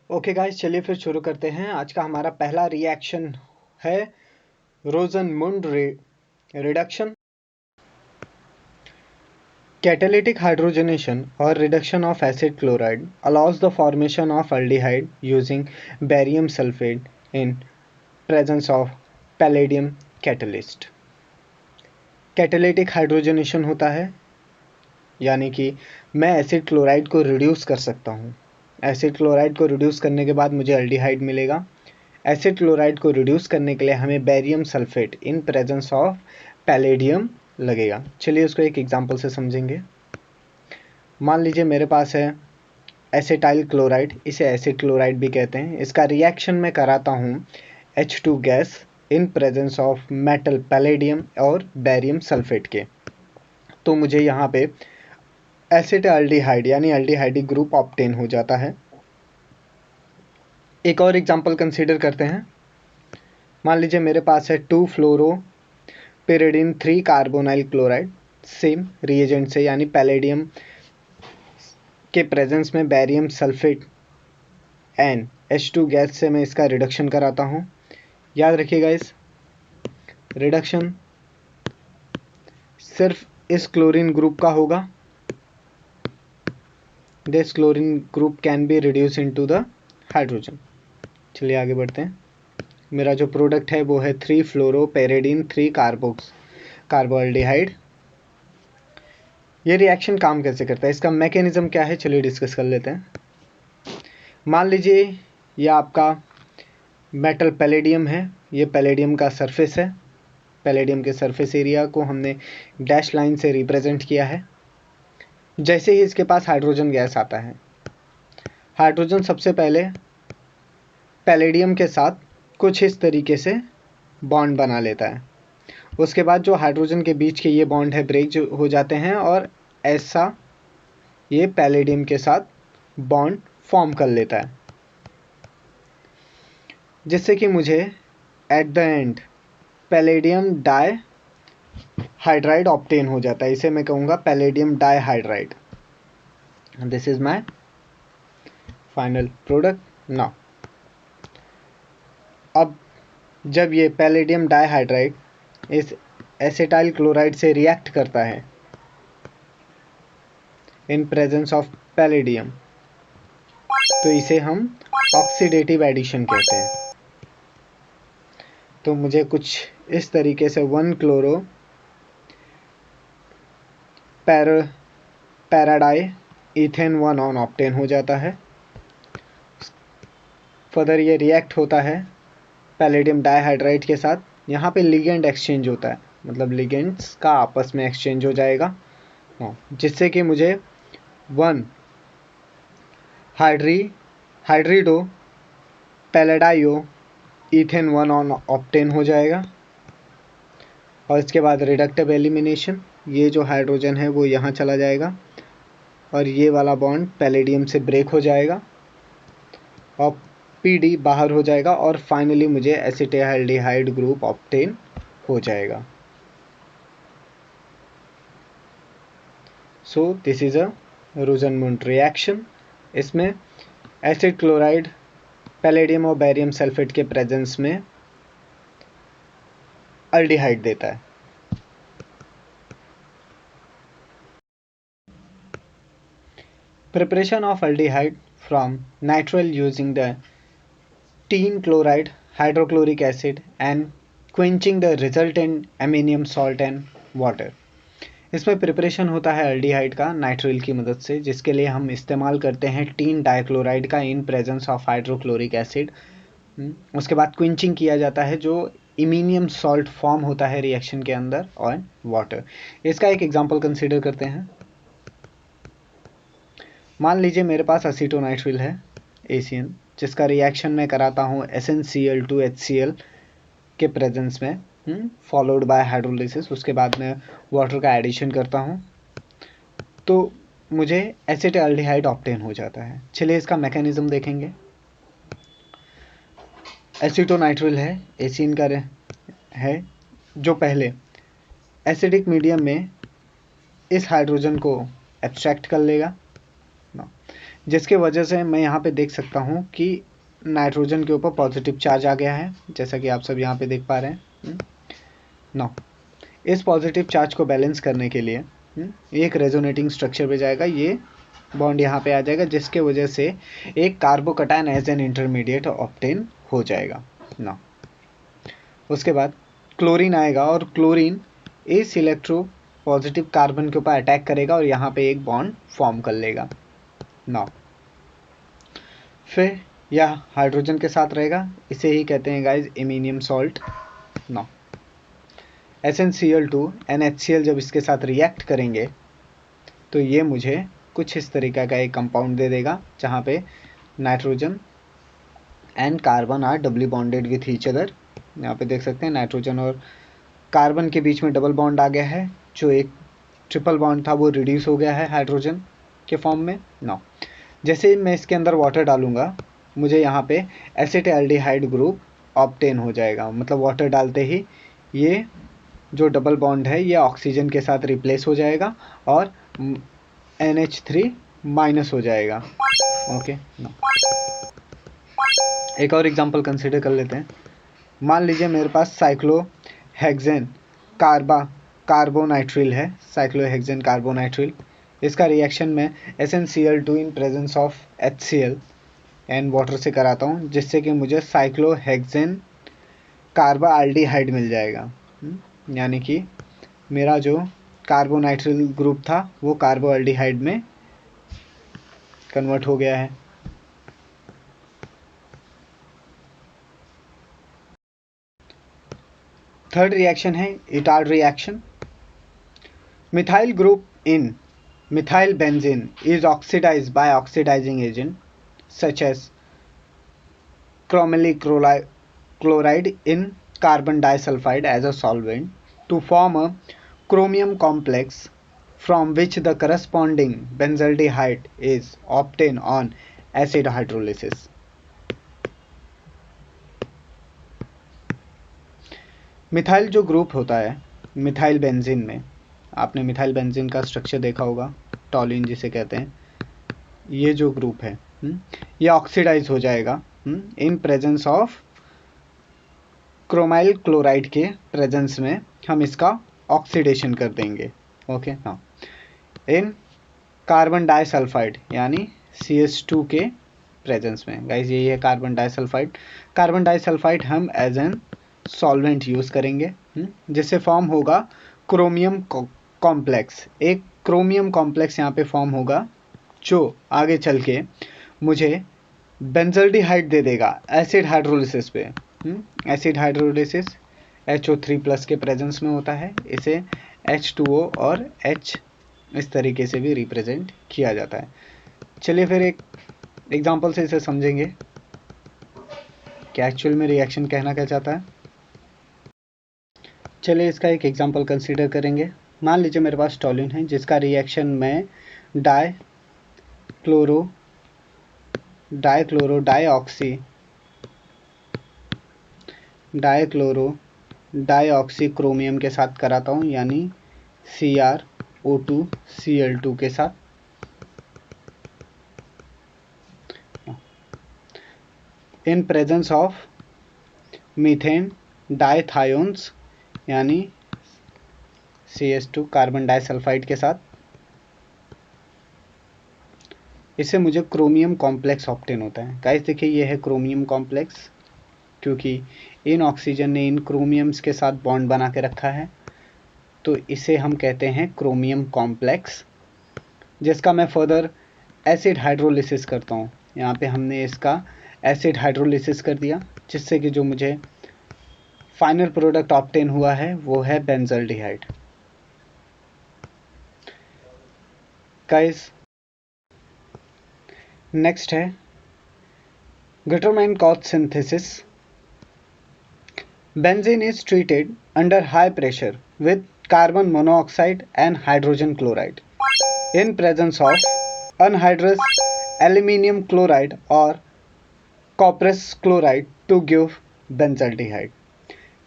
Okay guys, चलिए फिर शुरू करते हैं। आज का हमारा पहला रिएक्शन है रोज़नमुंड reduction. Catalytic hydrogenation or reduction of acid chloride allows the formation of aldehyde using barium sulfate in presence of palladium catalyst. Catalytic hydrogenation होता है यानी कि मैं एसिड क्लोराइड को रिड्यूस कर सकता हूँ। एसिड क्लोराइड को रिड्यूस करने के बाद मुझे अल्डिहाइड मिलेगा। एसिड क्लोराइड को रिड्यूस करने के लिए हमें barium sulphate in presence of palladium लगेगा। चलिए उसको एक एग्जांपल से समझेंगे। मान लीजिए मेरे पास है एसिटाइल क्लोराइड, इसे एसिड क्लोराइड भी कहते हैं। इसका रिएक्शन मैं कराता हूँ H2 gas in presence of metal palladium और बेरियम सल्फेट के, तो मुझे यहाँ पे एसिटाल्डिहाइड यानी अल्डिहाइडिक ग्रुप ऑब्टेन हो जाता है। एक और एग्जांपल कंसीडर करते हैं। मान लीजिए मेरे पास है 2-फ्लोरोपिरिडिन 3 कार्बोनाइल क्लोराइड, सेम रिएजेंट से यानी पैलेडियम के प्रेजेंस में barium sulphate and H2 gas से मैं इसका रिडक्शन कराता हूँ। याद रखिएगा, इस रिडक्शन सिर्फ इस क्लोरीन ग्रुप का होगा। This chlorine group can be reduce into the hydrogen. चलिए आगे बढ़ते हैं। मेरा जो प्रोडक्ट है वो है 3-फ्लोरोपेरिडिन 3 कार्बोअल्डिहाइड। ये रिएक्शन काम कैसे करता है, इसका मैकेनिज्म क्या है, चलिए डिस्कस कर लेते हैं। मान लीजिए ये आपका मेटल पैलेडियम है, ये पैलेडियम का सरफेस है। पैलेडियम के सरफेस एरिया को हमने डैश लाइन से रिप्रेजेंट किया है। जैसे ही इसके पास हाइड्रोजन गैस आता है, हाइड्रोजन सबसे पहले पैलेडियम के साथ कुछ इस तरीके से बॉन्ड बना लेता है। उसके बाद जो हाइड्रोजन के बीच के ये बॉन्ड है ब्रेक जो हो जाते हैं और ऐसा ये पैलेडियम के साथ बॉन्ड फॉर्म कर लेता है, जिससे कि मुझे at the end palladium dihydride obtain हो जाता है। इसे मैं कहूँगा palladium dihydride. This is my final product. Now अब जब ये पैलेडियम डाई हाइड्राइड इस एसिटाइल क्लोराइड से रिएक्ट करता है इन प्रेजेंस ऑफ पैलेडियम, तो इसे हम ऑक्सीडेटिव एडिशन कहते हैं। तो मुझे कुछ इस तरीके से 1-क्लोरो पैराडाई इथेन 1 ऑन ऑप्टेन हो जाता है। फर्दर ये रिएक्ट होता है पैलेडियम डाइहाइड्राइड के साथ। यहाँ पे लिगेंड एक्सचेंज होता है, मतलब लिगेंड्स का आपस में एक्सचेंज हो जाएगा, जिससे कि मुझे 1 हाइड्रिडो पैलेडाइओ इथेन 1 ऑन ऑप्टेन हो जाएगा। और इसके बाद रिडक्टिव एलिमिनेशन, ये जो हाइड्रोजन है वो यहाँ चला जाएगा और ये वाला बॉन्ड पैलेडियम से ब्रेक हो जाएगा और PD बाहर हो जाएगा और फाइनली मुझे एसिटाल्डिहाइड ग्रुप ऑब्टेन हो जाएगा। So this is a Rosenmund reaction. इसमें एसिड क्लोराइड पैलेडियम और बेरियम सल्फेट के प्रेजेंस में अल्डिहाइड देता है। Preparation of aldehyde from nitrile using the tin chloride, hydrochloric acid and quenching the resultant aminium salt and water। इसमें preparation होता है aldehyde का नाइट्रिल की मदद से, जिसके लिए हम इस्तेमाल करते हैं टीन डाइक्लोराइड का इन प्रेजेंस ऑफ हाइड्रोक्लोरिक एसिड। उसके बाद क्विंचिंग किया जाता है, जो इमीनियम सॉल्ट फॉर्म होता है रिएक्शन के अंदर, और वाटर। इसका एक एग्जांपल कंसीडर करते हैं। मान लीजिए मेरे पास असीटोनाइट्रिल है ACN, जिसका रिएक्शन मैं कराता हूँ SnCl2HCl के प्रेजेंस में, फॉलोड बाय हाइड्रोलिसिस। उसके बाद में वाटर का एडिशन करता हूँ, तो मुझे एसिटाल्डिहाइड ऑब्टेन हो जाता है। चलिए इसका मैकेनिज्म देखेंगे। एसीटोनाइट्रिल है ACN का है, जो पहले एसिडिक मीडियम में इस हाइड्रोजन को एब्स्ट्रैक्ट कर लेगा, जिसके वजह से मैं यहाँ पे देख सकता हूँ कि नाइट्रोजन के ऊपर पॉजिटिव चार्ज आ गया है, जैसा कि आप सब यहाँ पे देख पा रहे हैं। नाउ इस पॉजिटिव चार्ज को बैलेंस करने के लिए एक रेजोनेटिंग स्ट्रक्चर पे जाएगा, ये बॉन्ड यहाँ पे आ जाएगा, जिसके वजह से एक carbocation as an intermediate obtain हो जाएगा। नाउ उसके बाद क्लोरीन आएगा और क्लोरीन इस इलेक्ट्रो पॉजिटिव कार्बन के ऊपर अटैक करेगा और यहाँ पे एक बॉन्ड फॉर्म कर लेगा। नाउ फिर यह हाइड्रोजन के साथ रहेगा, इसे ही कहते हैं guys ammonium salt. Now SnCl2 NHCl जब इसके साथ रिएक्ट करेंगे तो ये मुझे कुछ इस तरीके का एक कंपाउंड दे देगा, जहाँ पे nitrogen and carbon are doubly bonded with each other. यहाँ पे देख सकते हैं नाइट्रोजन और कार्बन के बीच में डबल बॉन्ड आ गया है, जो एक ट्रिपल बॉन्ड था वो रिड्यूस हो गया है हाइड्रोजन के फॉर्म में। नाउ जैसे ही मैं इसके अंदर वाटर डालूंगा, मुझे यहाँ पे एसिटाल्डिहाइड ग्रुप ऑब्टेन हो जाएगा, मतलब वाटर डालते ही ये जो डबल बॉन्ड है ये ऑक्सीजन के साथ रिप्लेस हो जाएगा और NH3 माइनस हो जाएगा। ओके, एक और एग्जांपल कंसीडर कर लेते हैं। मान लीजिए मेरे पास साइक्लोहेक्सेन कार्बोनाइट्रिल है, साइक्लोहेक्सेन कार्बोनाइट्रिल। इसका रिएक्शन में SnCl2 in presence of HCl and water से कराता हूँ, जिससे कि मुझे साइक्लोहेक्सेन कार्बाल्डिहाइड मिल जाएगा। यानी कि मेरा जो कार्बोनाइट्रिल ग्रुप था वो कार्बोल्डिहाइड में कन्वर्ट हो गया है। थर्ड रिएक्शन है Etard reaction. Methyl group in methyl benzene is oxidised by oxidising agent such as chromolyl chloride in carbon disulfide as a solvent to form a chromium complex from which the corresponding benzaldehyde is obtained on acid hydrolysis. Methyl जो group होता है methyl benzene में, आपने methyl benzene का structure देखा होगा, टॉलिन जिसे कहते हैं, ये जो ग्रुप है ये ऑक्सीडाइज हो जाएगा इन प्रेजेंस ऑफ क्रोमाइल क्लोराइड के प्रेजेंस में हम इसका ऑक्सीडेशन कर देंगे। ओके, हाँ, इन कार्बन डाइसल्फाइड यानी CH2 के प्रेजेंस में। गाइस यही है कार्बन डाइसल्फाइड। कार्बन डाइसल्फाइड हम एज एन सॉल्वेंट यूज़ करेंगे, जिससे फॉर्म होगा क्रोमियम कॉम्प्लेक्स। एक क्रोमियम कॉम्प्लेक्स यहाँ पे फॉर्म होगा, जो आगे चल के मुझे बेंजल्डिहाइड दे देगा एसिड हाइड्रोलिसिस पे। एसिड हाइड्रोलिसिस HO3+ के प्रेजेंस में होता है, इसे H2O और H इस तरीके से भी रिप्रेजेंट किया जाता है। चलिए फिर एक एग्जांपल से इसे समझेंगे कि एक्चुअल में रिएक्शन कहना क्या चाहता है। चलिए इसका एक एग्जांपल कंसीडर करेंगे। मान लीजिए मेरे पास टॉलिन है, जिसका रिएक्शन में डाइक्लोरो क्रोमियम के साथ कराता हूँ, यानी CrO2Cl2 के साथ। इन प्रेजेंस ऑफ मीथेन डाइथायोन्स यानी CH2 कार्बन डाइसल्फाइड के साथ, इससे मुझे क्रोमियम कॉम्प्लेक्स ऑब्टेन होता है। गाइस देखिए ये है क्रोमियम कॉम्प्लेक्स, क्योंकि इन ऑक्सीजन ने इन क्रोमियम्स के साथ बॉन्ड बना के रखा है, तो इसे हम कहते हैं क्रोमियम कॉम्प्लेक्स, जिसका मैं फर्दर एसिड हाइड्रोलिसिस करता हूँ। यहाँ पे हमने इसका एसिड हाइड्रोलिसिस कर दिया, जिससे कि जो मुझे फाइनल प्रोडक्ट ऑब्टेन हुआ है वो है बेंजल्डिहाइड। गाइस नेक्स्ट है Gutermann Koch synthesis. Benzene is treated under high pressure with carbon monoxide and hydrogen chloride in presence of anhydrous aluminium chloride or copperas chloride to give benzaldehyde.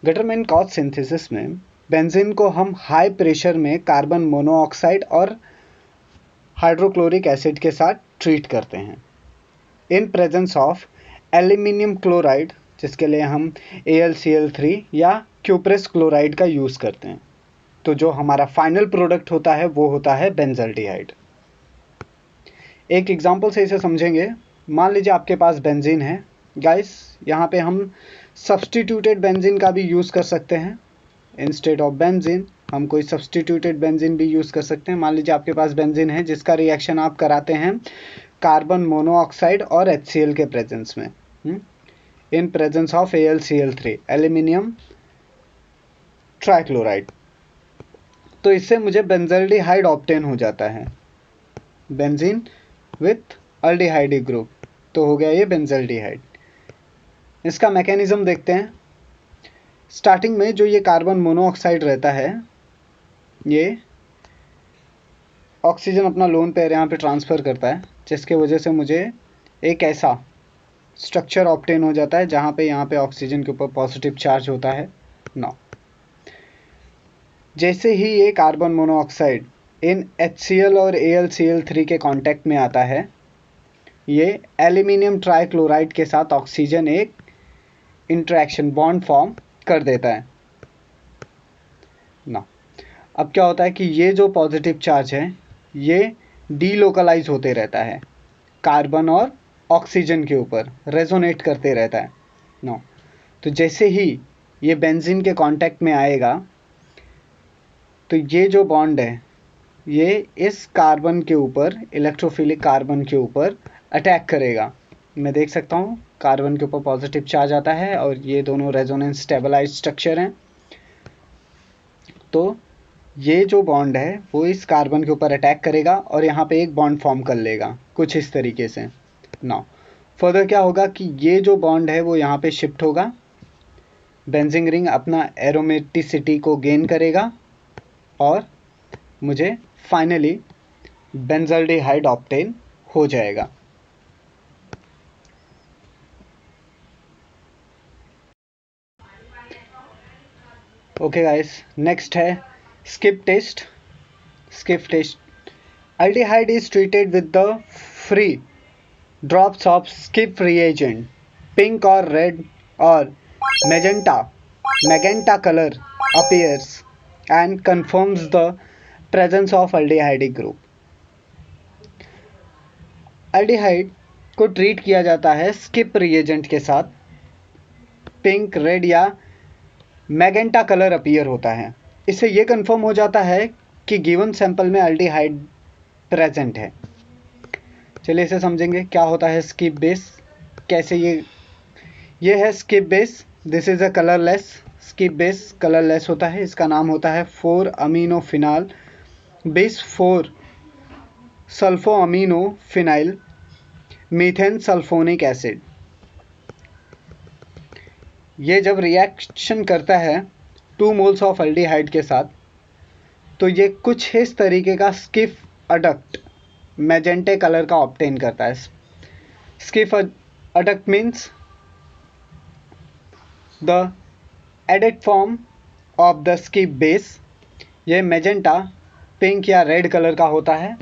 Gutermann Koch synthesis में benzene को हम high pressure में carbon monoxide और hydrochloric acid के साथ treat करते हैं इन presence of aluminium chloride, जिसके लिए हम AlCl3 या क्यूप्रेस क्लोराइड का यूज़ करते हैं। तो जो हमारा फाइनल प्रोडक्ट होता है वो होता है बेंजल्डिहाइड। एक एग्जांपल से इसे समझेंगे। मान लीजिए आपके पास बेंजीन है गाइस, यहाँ पे हम सब्सटीट्यूटेड बेंजीन का भी यूज़ कर सकते हैं। इंस्टेड ऑफ बेंजीन हम कोई सब्सटीट्यूटेड बेंजीन भी यूज़ कर सकते हैं। मान लीजिए आपके पास बेंजीन है जिसका रिएक्शन आप कराते हैं कार्बन मोनोऑक्साइड और HCl के प्रेजेंस में, इन presence of AlCl3 aluminium trichloride. तो इससे मुझे बेंजल्डिहाइड ऑब्टेन हो जाता है, बेंजीन विथ अल्डिहाइडिक ग्रुप। तो हो गया ये बेंजल्डिहाइड। इसका मैकेनिज्म देखते हैं। स्टार्टिंग में जो ये कार्बन मोनोऑक्साइड रहता है, ये ऑक्सीजन अपना लोन पेयर यहाँ पे ट्रांसफ़र करता है, जिसके वजह से मुझे एक ऐसा स्ट्रक्चर ऑब्टेन हो जाता है जहाँ पे यहाँ पे ऑक्सीजन के ऊपर पॉजिटिव चार्ज होता है 9। जैसे ही ये कार्बन मोनोऑक्साइड इन HCl और AlCl3 के कांटेक्ट में आता है, ये एल्यूमिनियम ट्राइक्लोराइड के साथ ऑक्सीजन एक इंटरेक्शन बॉन्ड फॉर्म कर देता है ना। अब क्या होता है कि ये जो पॉजिटिव चार्ज है ये डीलोकलाइज होते रहता है, कार्बन और ऑक्सीजन के ऊपर रेजोनेट करते रहता है नो। तो जैसे ही ये बेंजीन के कांटेक्ट में आएगा तो ये जो बॉन्ड है ये इस कार्बन के ऊपर, इलेक्ट्रोफिलिक कार्बन के ऊपर अटैक करेगा। मैं देख सकता हूँ कार्बन के ऊपर पॉजिटिव चार्ज आता है और ये दोनों रेजोनेंस स्टेबलाइज्ड स्ट्रक्चर हैं। तो ये जो बॉन्ड है वो इस कार्बन के ऊपर अटैक करेगा और यहाँ पे एक बॉन्ड फॉर्म कर लेगा कुछ इस तरीके से। नाउ फर्दर क्या होगा कि ये जो बॉन्ड है वो यहाँ पे शिफ्ट होगा, बेंजीन रिंग अपना एरोमेटिसिटी को गेन करेगा और मुझे फाइनली बेंजल्डिहाइड ऑब्टेन हो जाएगा। ओके गाइस, नेक्स्ट है Schiff test. Schiff test, aldehyde is treated with the free drops of skip reagent, pink or red or magenta color appears and confirms the presence of aldehydic group. aldehyde को treat किया जाता है skip reagent के साथ, pink, red या magenta colour appear होता है। इससे ये कंफर्म हो जाता है कि गिवन सैंपल में aldehyde प्रेजेंट है। चलिए इसे समझेंगे क्या होता है स्किप बेस, कैसे ये है Schiff base. This is a colourless Schiff base, colourless होता है। इसका नाम होता है 4 aminophenol base 4 sulpho aminophenyl methane sulphonic acid. ये जब रिएक्शन करता है 2 मोल्स ऑफ एल्डिहाइड के साथ तो ये कुछ इस तरीके का स्किप अडक्ट मैजेंटे कलर का ऑब्टेन करता है। Schiff adduct means the added form of the Schiff base. ये मैजेंटा, पिंक या रेड कलर का होता है।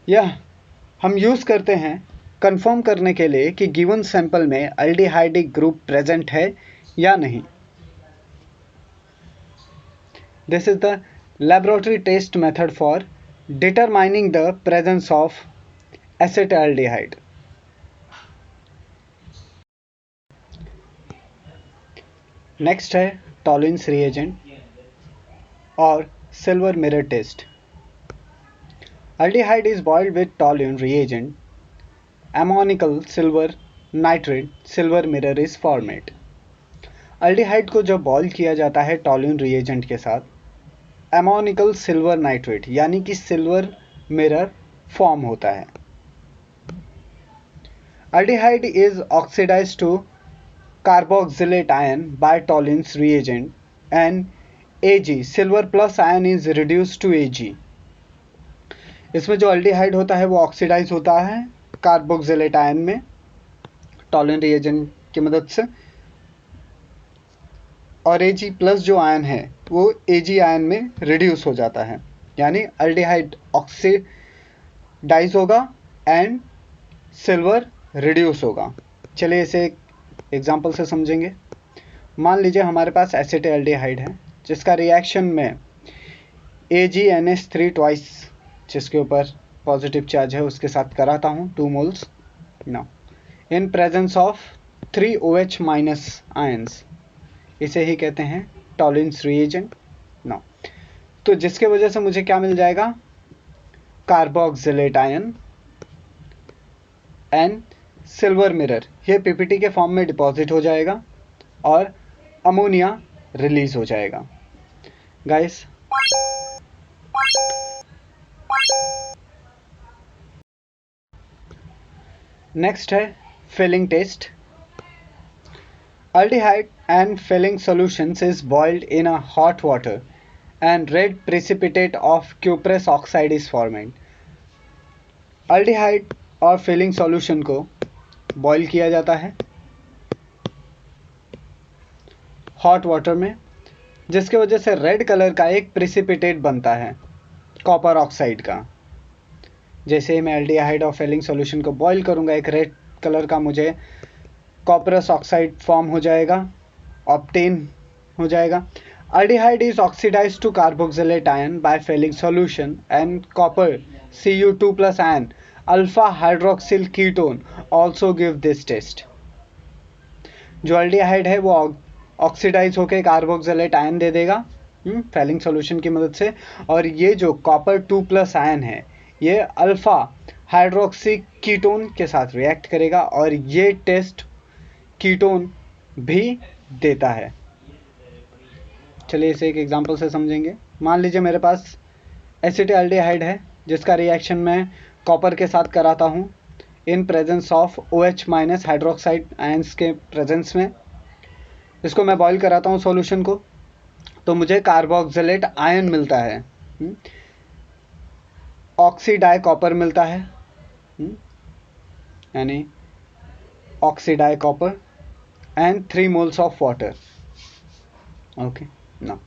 यह हम यूज़ करते हैं कंफर्म करने के लिए कि गिवन सैंपल में एल्डिहाइडिक ग्रुप प्रेजेंट है या नहीं। This is the laboratory test method for determining the presence of acetaldehyde. Next है टॉलिन्स reagent और silver mirror test. Aldehyde is boiled with toluene reagent. Ammoniacal silver nitrate silver mirror is formed. Aldehyde को जब boil किया जाता है टॉल्यून reagent के साथ, एमोनिकल silver nitrate यानी कि सिल्वर मिरर फॉर्म होता है। aldehyde is oxidized to carboxylate ion by Tollens reagent and Ag silver plus ion is reduced to Ag. इसमें जो aldehyde होता है वो ऑक्सीडाइज होता है कार्बोक्सिलेट आयन में टॉलन रिएजेंट की मदद से और Ag प्लस जो आयन है वो Ag आयन में रिड्यूस हो जाता है, यानी अल्डिहाइड ऑक्सीडाइज होगा एंड सिल्वर रिड्यूस होगा। चलिए इसे एक एग्जांपल से समझेंगे। मान लीजिए हमारे पास एसिटाल्डिहाइड है जिसका रिएक्शन में AgNH3 ट्वाइस, जिसके ऊपर पॉजिटिव चार्ज है, उसके साथ कराता हूँ 2 moles now in presence of 3 OH minus ions, इसे ही कहते हैं टॉलिन्स रिएजेंट नाउ। तो जिसके वजह से मुझे क्या मिल जाएगा, carboxylate ion and silver mirror, ये पीपीटी के फॉर्म में डिपॉजिट हो जाएगा और अमोनिया रिलीज हो जाएगा। गाइस नेक्स्ट है Fehling test. Aldehyde and filling solutions is boiled in a hot water and red precipitate of cuprous oxide is formed. Aldehyde और फिलिंग सॉल्यूशन को बॉईल किया जाता है हॉट वाटर में, जिसके वजह से रेड कलर का एक प्रिसिपिटेट बनता है कॉपर ऑक्साइड का। जैसे ही मैं एल्डिहाइड और फिलिंग सॉल्यूशन को बॉईल करूंगा, एक रेड कलर का मुझे कॉपरस ऑक्साइड फॉर्म हो जाएगा, ऑब्टेन हो जाएगा। Aldehyde is oxidized to carboxylate ion by filling solution and copper Cu2 plus ion alpha hydroxyl ketone also give this test. जो अल्डिहाइड है वो ऑक्सीडाइज होकर कार्बोक्सिलेट आयन दे देगा फिलिंग सॉल्यूशन की मदद से, और ये जो कॉपर 2 प्लस आयन है ये अल्फा हाइड्रोक्सी कीटोन के साथ रिएक्ट करेगा और ये टेस्ट कीटोन भी देता है। चलिए इसे एक एग्जांपल से समझेंगे। मान लीजिए मेरे पास एसिटाल्डिहाइड है जिसका रिएक्शन मैं कॉपर के साथ कराता हूँ इन presence of OH minus hydroxide ions के प्रेजेंस में। इसको मैं बॉईल कराता हूँ सॉल्यूशन को, तो मुझे कार्बोक्सिलेट आयन मिलता है, ऑक्सीडाई कॉपर मिलता है, यानी ऑक्सीडाई copper and 3 moles of water. Okay, now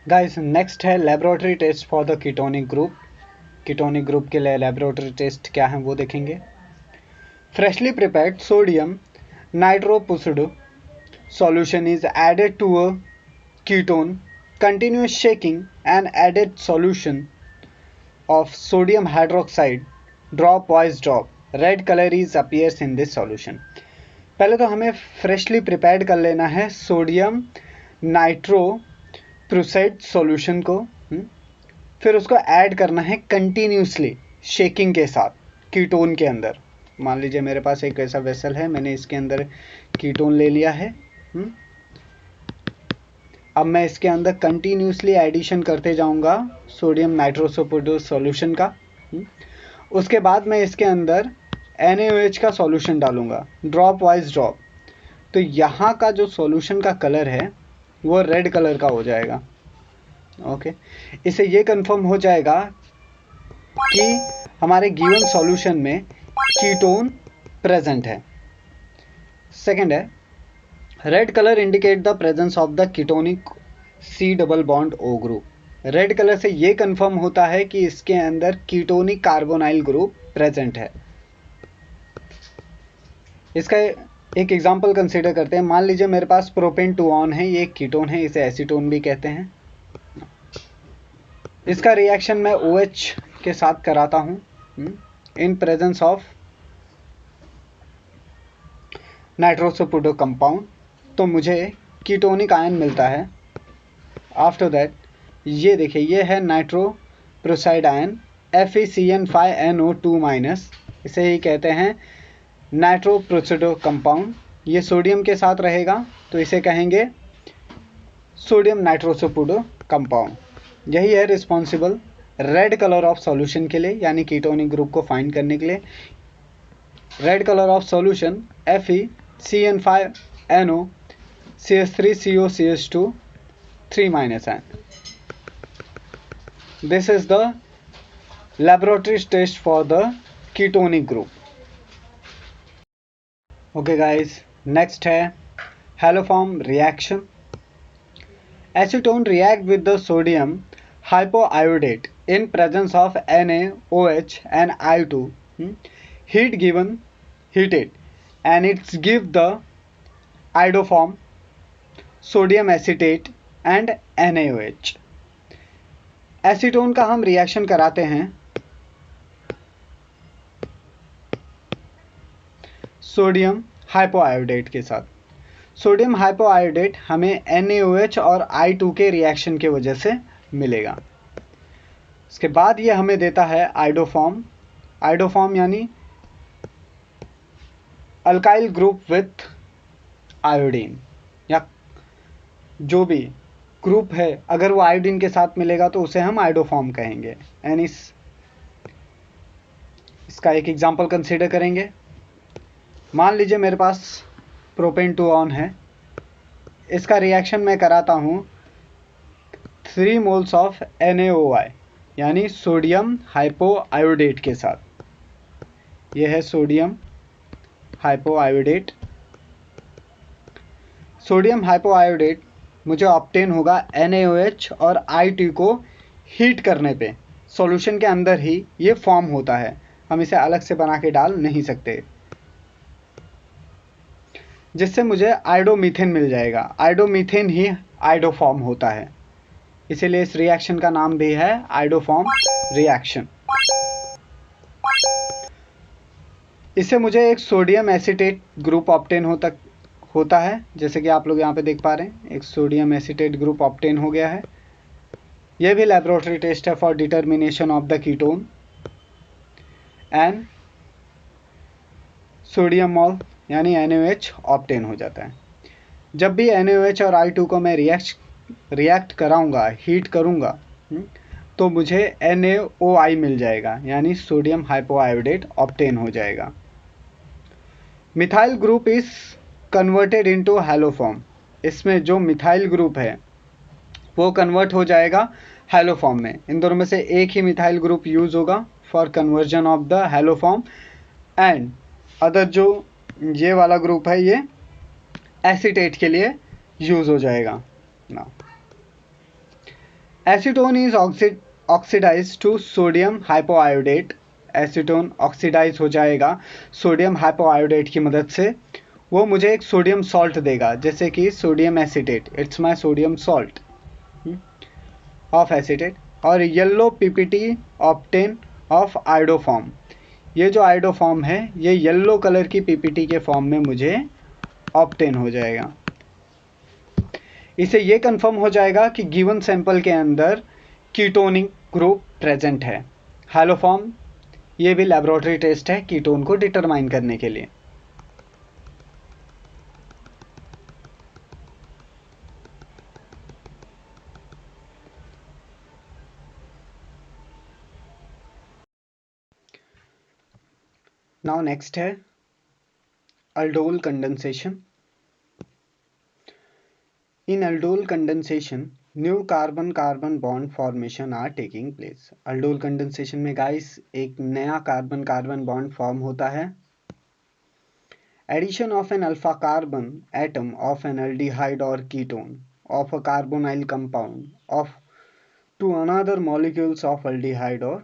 guys next है laboratory test for the ketonic group. ketonic group के लिए laboratory test क्या है वो देखेंगे। freshly prepared sodium nitroprusside solution is added to a ketone, continuous shaking and added solution of sodium hydroxide drop wise drop, red color is appears in this solution. पहले तो हमें freshly prepared कर लेना है सोडियम नाइट्रोप्रुसाइड सॉल्यूशन को, फिर उसको add करना है कंटिन्यूसली शेकिंग के साथ कीटोन के अंदर। मान लीजिए मेरे पास एक ऐसा वेसल है, मैंने इसके अंदर कीटोन ले लिया है, अब मैं इसके अंदर कंटिन्यूसली एडिशन करते जाऊंगा सोडियम नाइट्रोसोपोडो सॉल्यूशन का। उसके बाद मैं इसके अंदर NaOH का सॉल्यूशन डालूंगा ड्रॉप वाइज ड्रॉप। तो यहाँ का जो सॉल्यूशन का कलर है वो रेड कलर का हो जाएगा। ओके, इससे ये कंफर्म हो जाएगा कि हमारे गिवन सॉल्यूशन में कीटोन प्रेजेंट है। सेकंड है red colour indicate the presence of the ketonic C double bond O group. Red colour से ये कंफर्म होता है कि इसके अंदर कीटोनिक कार्बोनाइल ग्रुप प्रेजेंट है। इसका एक एग्जांपल कंसीडर करते हैं। मान लीजिए मेरे पास प्रोपेन 2 ऑन है, ये एक कीटोन है, इसे एसीटोन भी कहते हैं। इसका रिएक्शन मैं OH के साथ कराता हूँ इन प्रेजेंस ऑफ नाइट्रोसोपोडो कंपाउंड, तो मुझे कीटोनिक आयन मिलता है। आफ्टर दैट ये देखिए, ये है नाइट्रोप्रोसाइड आयन FeCN5NO2-, इसे ही कहते हैं नाइट्रोप्रोसिडो कंपाउंड। ये सोडियम के साथ रहेगा तो इसे कहेंगे सोडियम नाइट्रोसोपोडो कंपाउंड। यही है responsible red colour of solution के लिए, यानी कीटोनिक ग्रुप को फाइंड करने के लिए। Red colour of solution FeCN5NO CH3CO CH2 3- ion. This is the laboratory test for the ketonic group. Okay guys, next है haloform reaction. Acetone react with the sodium hypoiodate in presence of NaOH and I2. Heated and it's give the iodoform sodium acetate and NaOH. Acetone का हम reaction कराते हैं sodium हाइपोआयोडेट के साथ. Sodium हाइपोआयोडेट हमें NaOH और I2 के रिएक्शन के वजह से मिलेगा. इसके बाद ये हमें देता है आयोडोफॉर्म यानी अल्काइल ग्रुप विथ आयोडीन, या जो भी ग्रुप है अगर वो आयोडीन के साथ मिलेगा तो उसे हम आयोडोफॉर्म कहेंगे. एंड इसका एक एग्जांपल कंसीडर करेंगे. मान लीजिए मेरे पास प्रोपेन 2 ऑन है. इसका रिएक्शन मैं कराता हूँ 3 मोल्स ऑफ NaOI यानी सोडियम हाइपोआयोडेट के साथ. यह है सोडियम हाइपोआयोडेट. सोडियम हाइपोआयोडेट मुझे ऑब्टेन होगा NaOH और I2 को हीट करने पे. सॉल्यूशन के अंदर ही ये फॉर्म होता है, हम इसे अलग से बना के डाल नहीं सकते, जिससे मुझे आयोडोमीथेन मिल जाएगा. आयोडोमीथेन ही आयोडोफॉर्म होता है, इसीलिए इस रिएक्शन का नाम भी है आयोडोफॉर्म रिएक्शन. इससे मुझे एक सोडियम एसीटेट ग्रुप ऑब्टेन होता है, जैसे कि आप लोग यहाँ पे देख पा रहे हैं. एक सोडियम एसीटेट ग्रुप ऑब्टेन हो गया है. यह भी लेबोरेटरी टेस्ट है for determination of the ketone. And sodium mall यानी NaOH ऑब्टेन हो जाता है. जब भी NaOH और I2 को मैं रिएक्ट कराऊंगा, हीट करूंगा, तो मुझे NaOI मिल जाएगा यानी सोडियम हाइपोआयोडेट ऑब्टेन हो जाएगा. Methyl group is converted into haloform. इसमें जो मिथाइल ग्रुप है वो कन्वर्ट हो जाएगा हैलोफॉर्म में. इन दोनों में से एक ही मिथाइल ग्रुप यूज होगा for conversion of the haloform, and other जो ये वाला ग्रुप है ये एसीटेट के लिए यूज हो जाएगा. Now acetone is oxidise to sodium hypoiodate. Acetone oxidise हो जाएगा सोडियम हाइपोआयोडेट की मदद से. वो मुझे एक सोडियम सॉल्ट देगा, जैसे कि sodium acetate. It's my sodium salt of acetate. और yellow PPT obtain of iodoform. ये जो आयोडोफॉर्म है ये येलो कलर की PPT के फॉर्म में मुझे ऑब्टेन हो जाएगा. इसे ये कंफर्म हो जाएगा कि गिवन सैंपल के अंदर कीटोनिक ग्रुप प्रेजेंट है. हैलोफॉर्म ये भी लेबोरेटरी टेस्ट है कीटोन को डिटरमाइन करने के लिए. नाउ नेक्स्ट है aldol condensation. In aldol condensation, new carbon-carbon bond formation are taking place. aldol condensation में guys एक नया कार्बन-कार्बन बॉन्ड फॉर्म होता है. Addition of an alpha carbon atom of an aldehyde or ketone of a carbonyl compound of to another molecules of aldehyde or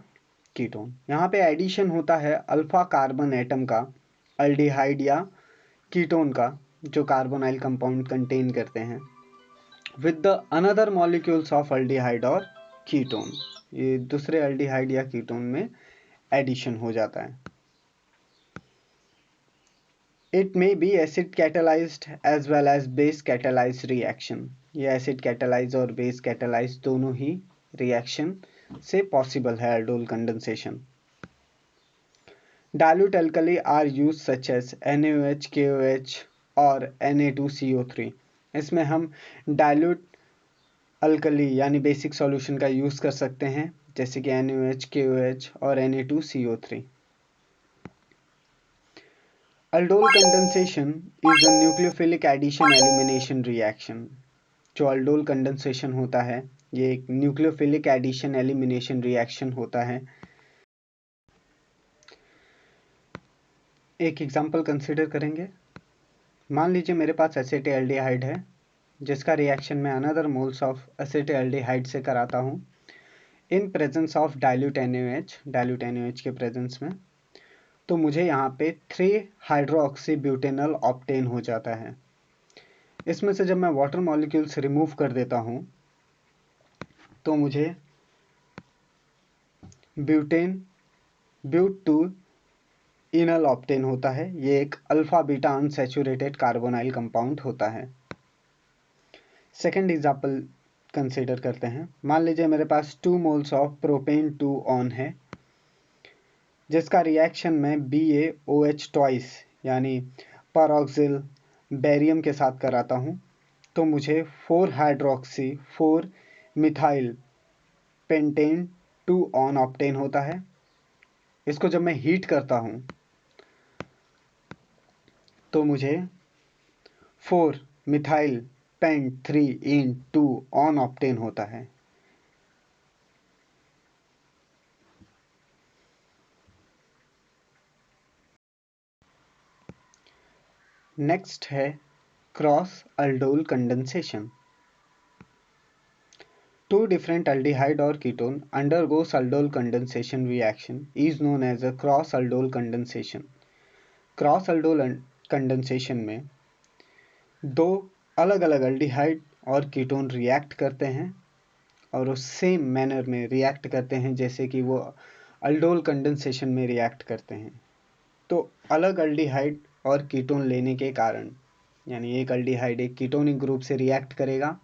ketone. यहाँ पे addition होता है alpha carbon atom का aldehyde या ketone का, जो कार्बोनाइल कंपाउंड कंटेन करते हैं, with the another molecules of aldehyde और कीटोन. ये दूसरे अल्डिहाइड या कीटोन में एडिशन हो जाता है. It may be acid catalysed as well as base catalysed reaction. ये एसिड कैटेलाइज और बेस कैटेलाइज दोनों ही रिएक्शन से पॉसिबल है aldol condensation. Dilute alkali are use such as NaOH, KOH और Na2CO3. इसमें हम डाइल्यूट अल्कली यानी बेसिक सॉल्यूशन का यूज कर सकते हैं, जैसे कि NaOH, KOH और Na2CO3. aldol condensation is a nucleophilic addition elimination reaction. जो aldol कंडेंसेशन होता है ये एक न्यूक्लियोफिलिक एडिशन एलिमिनेशन रिएक्शन होता है. एक एग्जांपल कंसिडर करेंगे। मान लीजिए मेरे पास एसिटाल्डिहाइड है जिसका रिएक्शन मैं अनदर मोल्स ऑफ एसिटाल्डिहाइड से कराता हूँ इन प्रेजेंस ऑफ डाइल्यूट NaOH के प्रेजेंस में, तो मुझे यहाँ पे 3 हाइड्रोक्सी ब्यूटेनॉल ऑब्टेन हो जाता है। इसमें से जब मैं वाटर मॉलिक्यूल्स रिमूव कर देता हूँ तो मुझे ब्यूट 2 इनल ऑब्टेन होता है। ये एक alpha beta unsaturated carbonyl compound होता है। सेकेंड एग्जाम्पल कंसिडर करते हैं। मान लीजिए मेरे पास 2 मोल्स ऑफ प्रोपेन 2 ऑन है जिसका रिएक्शन मैं BaOH ट्वाइस यानी परऑक्सिल बेरियम के साथ कराता हूँ, तो मुझे 4 hydroxy 4 methyl pentane 2 on obtain होता है। इसको जब मैं हीट करता हूँ तो मुझे 4 methyl paint 3 in 2 on obtain होता है। नेक्स्ट है cross aldol condensation. Two different aldehyde or ketone undergoes aldol condensation reaction is known as a cross aldol condensation. Cross aldol condensation में दो अलग अलग अल्डिहाइड और कीटोन रिएक्ट करते हैं और उस सेम मैनर में रिएक्ट करते हैं जैसे कि वो अल्डोल कंडेंसेशन में रिएक्ट करते हैं। तो अलग अल्डिहाइड और कीटोन लेने के कारण, यानी एक अल्डिहाइड एक कीटोनिक ग्रुप से रिएक्ट करेगा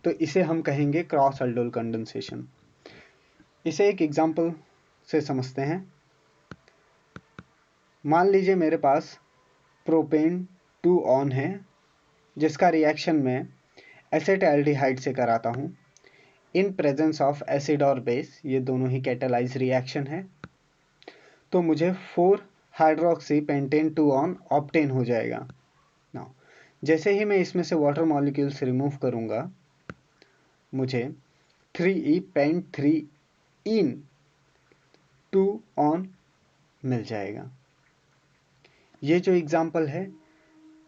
तो इसे हम कहेंगे क्रॉस अल्डोल कंडेंसेशन। इसे एक एग्जाम्पल से समझते हैं। मान लीजिए मेरे पास प्रोपेन 2 ऑन है जिसका रिएक्शन मैं एसिटाल्डिहाइड से कराता हूँ इन प्रेजेंस ऑफ एसिड और बेस, ये दोनों ही कैटालाइज रिएक्शन है, तो मुझे 4 हाइड्रोक्सी पेंटेन 2 ऑन ऑब्टेन हो जाएगा। नाउ जैसे ही मैं इसमें से वाटर मॉलिक्यूल्स रिमूव करूंगा मुझे 3E पेंट 3 इन 2 ऑन मिल जाएगा। ये जो एग्जाम्पल है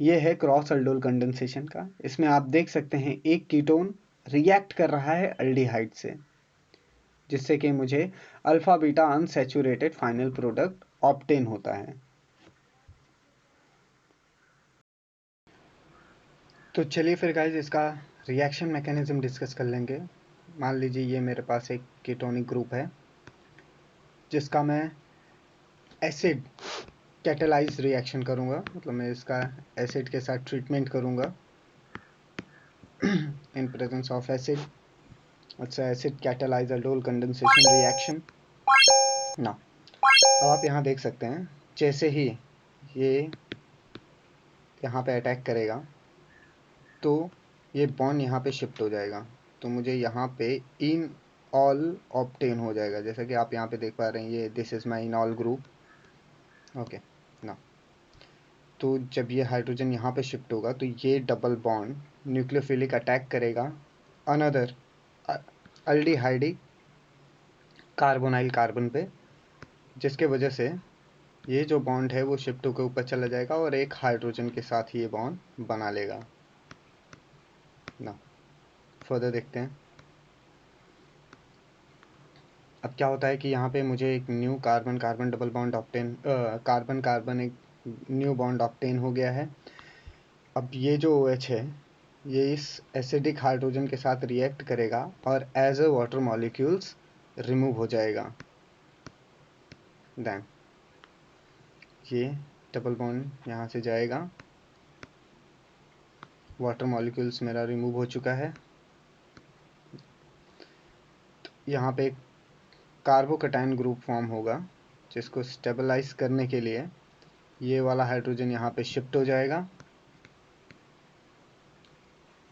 ये है क्रॉस अल्डोल कंडेंसेशन का। इसमें आप देख सकते हैं एक कीटोन रिएक्ट कर रहा है अल्डिहाइड से जिससे कि मुझे alpha beta unsaturated final product obtain होता है। तो चलिए फिर गाइस इसका रिएक्शन मैकेनिज्म डिस्कस कर लेंगे। मान लीजिए ये मेरे पास एक कीटोनिक ग्रुप है जिसका मैं एसिड कैटेलाइज रिएक्शन करूंगा, मतलब मैं इसका एसिड के साथ ट्रीटमेंट करूंगा इन प्रेजेंस ऑफ एसिड। अच्छा, acid catalyse aldol condensation reaction ना। अब आप यहाँ देख सकते हैं जैसे ही ये यहाँ पे अटैक करेगा तो ये बॉन्ड यहाँ पे शिफ्ट हो जाएगा, तो मुझे यहाँ पे इन ऑल ऑब्टेन हो जाएगा। जैसा कि आप यहाँ पे देख पा रहे हैं ये this is my in all group. Okay ना, तो जब ये हाइड्रोजन यहाँ पे शिफ्ट होगा तो ये डबल बॉन्ड न्यूक्लियोफिलिक अटैक करेगा अनदर अल्डिहाइड कार्बोनाइल कार्बन पे, जिसके वजह से ये जो बॉन्ड है वो शिफ्ट होकर ऊपर चला जाएगा और एक हाइड्रोजन के साथ ये बॉन्ड बना लेगा ना। फर्दर देखते हैं। अब क्या होता है कि यहाँ पे मुझे एक new carbon carbon double bond obtain, carbon carbon एक न्यू बॉन्ड ऑब्टेन हो गया है। अब ये जो OH है ये इस एसिडिक हाइड्रोजन के साथ रिएक्ट करेगा और as a water molecules remove हो जाएगा। देन ये डबल बॉन्ड यहाँ से जाएगा, वाटर मॉलिक्यूल्स मेरा रिमूव हो चुका है। यहाँ पे एक कार्बोकैटायन ग्रुप फॉर्म होगा जिसको स्टेबलाइज करने के लिए ये वाला हाइड्रोजन यहाँ पे शिफ्ट हो जाएगा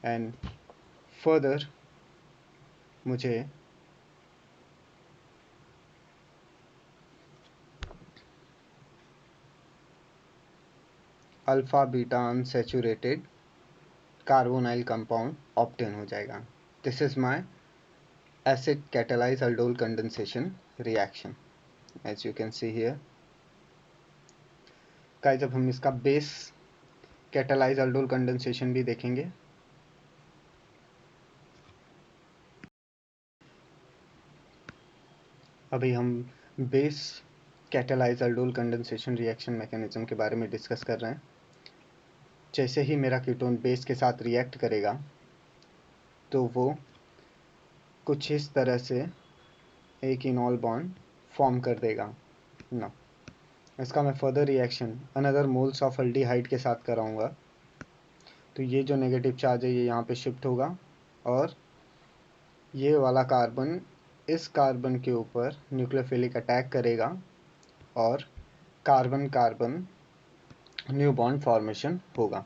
एंड फर्दर मुझे alpha beta unsaturated carbonyl compound obtain हो जाएगा। This is my acid catalyzed aldol condensation reaction as you can see here। Guys जब हम इसका बेस कैटालाइज अल्डोल कंडेंसेशन भी देखेंगे। अभी हम base catalyse aldol condensation reaction mechanism के बारे में डिस्कस कर रहे हैं। जैसे ही मेरा कीटोन बेस के साथ रिएक्ट करेगा तो वो कुछ इस तरह से एक इनॉल बॉन्ड फॉर्म कर देगा ना। इसका मैं further reaction another moles of aldehyde के साथ कराऊंगा। तो ये जो नेगेटिव चार्ज है ये यहाँ पे शिफ्ट होगा और ये वाला कार्बन इस कार्बन के ऊपर न्यूक्लियोफिलिक अटैक करेगा और carbon carbon new bond formation होगा।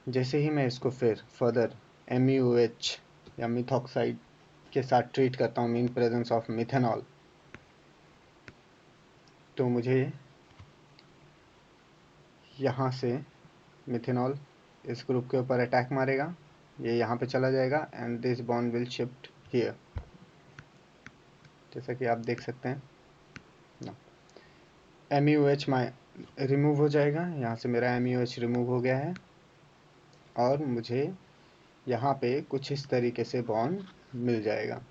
जैसे ही मैं इसको फिर फर्दर MuOH या मिथॉक्साइड के साथ ट्रीट करता हूँ इन प्रेजेंस ऑफ मिथेनॉल, तो मुझे यहाँ से मिथेनॉल इस ग्रुप के ऊपर अटैक मारेगा, ये यहाँ पे चला जाएगा and this bond will shift here, जैसा कि आप देख सकते हैं ना। MuOH रिमूव हो जाएगा, यहाँ से मेरा MuOH रिमूव हो गया है और मुझे यहाँ पे कुछ इस तरीके से बॉन्ड मिल जाएगा।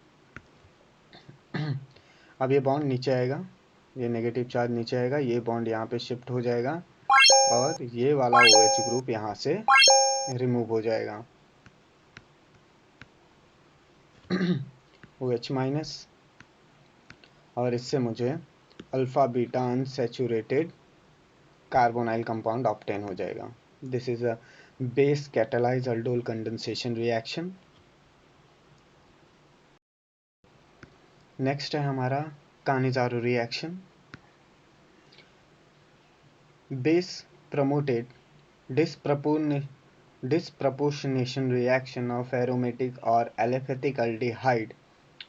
अब ये बॉन्ड नीचे आएगा, ये नेगेटिव चार्ज नीचे आएगा, ये बॉन्ड यहाँ पे शिफ्ट हो जाएगा और ये वाला OH ग्रुप यहाँ से रिमूव हो जाएगा। OH माइनस, और इससे मुझे alpha beta unsaturated carbonyl compound obtain हो जाएगा। This is a base catalyse aldol condensation reaction. Next है हमारा Cannizzaro reaction. Base promoted disproportionation reaction of aromatic or aliphatic aldehyde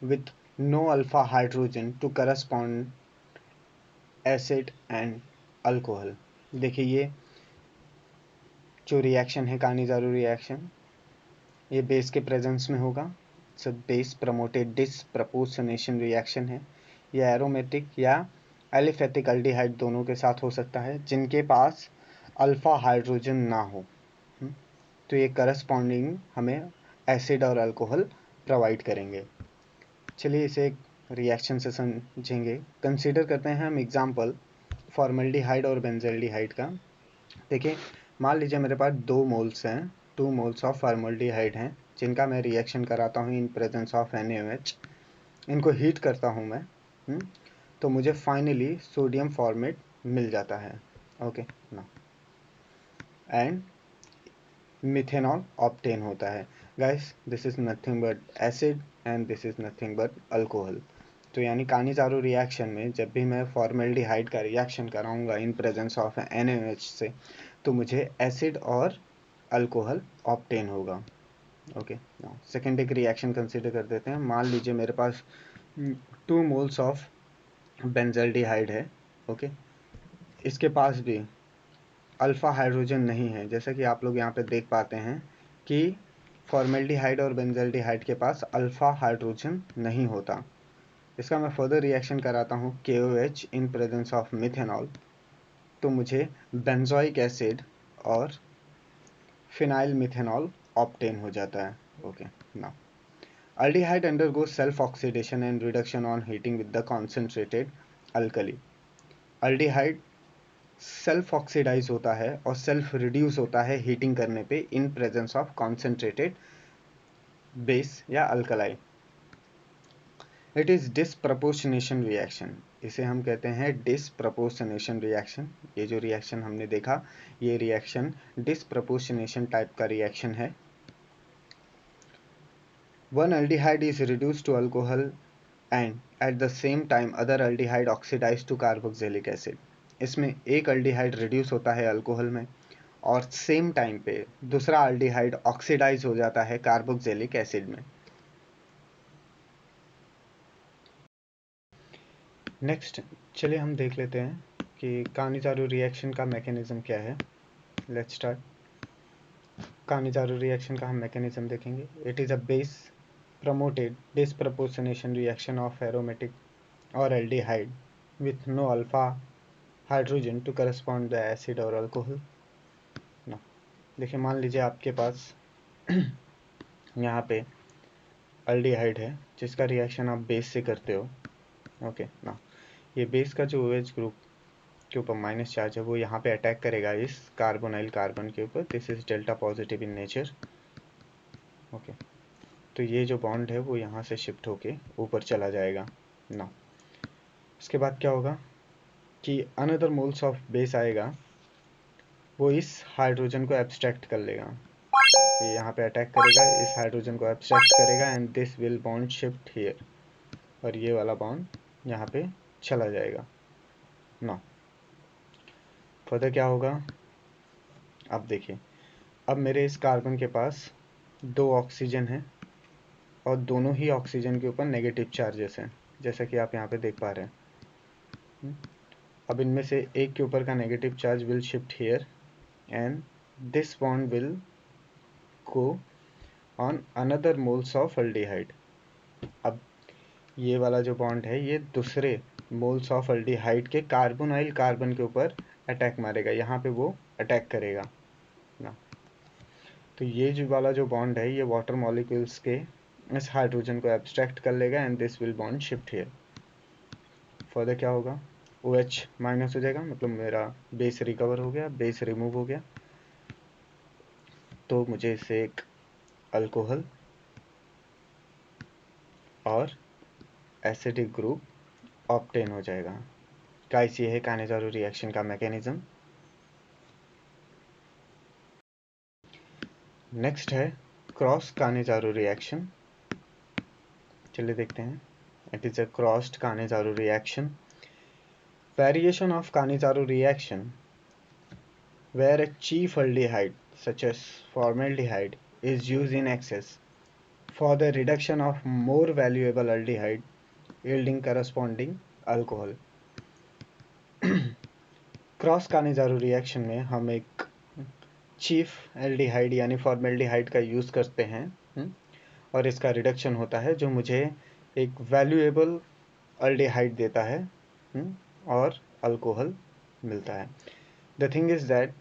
with no alpha hydrogen to correspond acid and alcohol। देखिए ये जो reaction है कानिजारो reaction, ये base के presence में होगा। सब बेस प्रमोटेड डिसप्रपोर्शनेशन रिएक्शन है। ये एरोमेटिक या एलिफेटिक अल्डिहाइड दोनों के साथ हो सकता है जिनके पास अल्फा हाइड्रोजन ना हो। तो ये करस्पॉन्डिंग हमें एसिड और अल्कोहल प्रोवाइड करेंगे। चलिए इसे एक रिएक्शन से समझेंगे। कंसीडर करते हैं हम एग्जाम्पल फॉर्मल्डिहाइड और बेंजल्डिहाइड का। देखिए मान लीजिए मेरे पास 2 मोल्स हैं, 2 मोल्स ऑफ फॉर्मल्डिहाइड हैं जिनका मैं रिएक्शन कराता हूँ इन प्रेजेंस ऑफ NaOH। इनको हीट करता हूँ मैं, तो मुझे फाइनली सोडियम फॉर्मेट मिल जाता है। ओके ना, एंड मिथेनॉल ऑब्टेन होता है। Guys this is nothing but acid and this is nothing but alcohol. तो यानी कानिजारो रिएक्शन में जब भी मैं फॉर्मल्डिहाइड का रिएक्शन कराऊंगा इन प्रेजेंस ऑफ NaOH से, तो मुझे एसिड और अल्कोहल ऑब्टेन होगा। ओके नाउ सेकेंड एक रिएक्शन कंसीडर कर देते हैं। मान लीजिए मेरे पास 2 मोल्स ऑफ बेंजल्डिहाइड है। ओके, इसके पास भी अल्फा हाइड्रोजन नहीं है, जैसा कि आप लोग यहाँ पे देख पाते हैं कि फॉर्मल्डिहाइड और बेंजल्डिहाइड के पास अल्फा हाइड्रोजन नहीं होता। इसका मैं फर्दर रिएक्शन कराता हूँ KOH in presence of methanol, तो मुझे बेंजोइक एसिड और फिनाइल मिथेनॉल ऑब्टेन हो जाता है। Okay now aldehyde undergoes self oxidation and reduction on heating with the concentrated alkali। aldehyde self oxidise होता है और सेल्फ रिड्यूस होता है हीटिंग करने पे in presence of concentrated base या alkali. It is disproportionation reaction, इसे हम कहते हैं डिसप्रपोर्शनेशन रिएक्शन। ये जो रिएक्शन हमने देखा ये रिएक्शन डिसप्रपोर्शनेशन टाइप का रिएक्शन है। One aldehyde is reduced to alcohol and at the same time other aldehyde oxidized to carboxylic acid। इसमें एक अल्डिहाइड रिड्यूस होता है अल्कोहल में और सेम टाइम पे दूसरा अल्डिहाइड ऑक्सीडाइज हो जाता है कार्बोक्सिलिक एसिड में। नेक्स्ट चलिए हम देख लेते हैं कि कानिजारो रिएक्शन का मैकेनिज्म क्या है। Let's start. कानिजारो रिएक्शन का हम मैकेनिज्म देखेंगे। It is a base promoted disproportionation reaction of aromatic or aldehyde with no alpha hydrogen to correspond the acid और अल्कोहल ना। देखिए मान लीजिए आपके पास यहाँ पे अल्डिहाइड है जिसका रिएक्शन आप बेस से करते हो, ओके ना। ये बेस का जो OH ग्रुप के ऊपर माइनस चार्ज है वो यहाँ पे अटैक करेगा इस कार्बोनाइल कार्बन के ऊपर। This is delta positive in nature, okay. तो ये जो बॉन्ड है वो यहाँ से शिफ्ट होके ऊपर चला जाएगा ना। इसके बाद क्या होगा कि अनदर मोल्स ऑफ बेस आएगा, वो इस हाइड्रोजन को एब्स्ट्रैक्ट कर लेगा। ये यहाँ पे अटैक करेगा, इस हाइड्रोजन को एब्स्ट्रैक्ट करेगा and this will bond shift here, और ये वाला बॉन्ड यहाँ पे चला जाएगा ना। फर्दर क्या होगा, अब देखिए, अब मेरे इस कार्बन के पास 2 ऑक्सीजन है और दोनों ही ऑक्सीजन के ऊपर नेगेटिव चार्जेस हैं, जैसा कि आप यहाँ पे देख पा रहे हैं। अब इनमें से एक के ऊपर का negative charge will shift here and this bond will go on another moles of aldehyde. अब ये वाला जो बॉन्ड है ये दूसरे मोल्स ऑफ अल्डिहाइड के कार्बोनाइल कार्बन के ऊपर अटैक मारेगा, यहाँ पे वो अटैक करेगा ना। तो ये जो वाला जो बॉन्ड है ये वाटर मॉलिक्यूल्स के इस हाइड्रोजन को एब्स्ट्रैक्ट कर लेगा and this will bond shift here. Further क्या होगा, OH माइनस हो जाएगा, मतलब मेरा बेस रिकवर हो गया, बेस रिमूव हो गया। तो मुझे इससे एक अल्कोहल और एसिडिक ग्रुप ऑब्टेन हो जाएगा। गाइस ये है कानेजारो रिएक्शन का मैकेनिज्म। नेक्स्ट है क्रॉस कानेजारो रिएक्शन। चलिए देखते हैं। It is a crossed Cannizzaro reaction, variation of Cannizzaro reaction where a chief aldehyde such as formaldehyde is used in excess for the reduction of more valuable aldehyde yielding corresponding alcohol। Cross Cannizzaro reaction में हम एक chief aldehyde यानी formaldehyde का use करते हैं और इसका reduction होता है जो मुझे एक वैल्यूएबल अल्डिहाइड देता है और अल्कोहल मिलता है। द थिंग इज दैट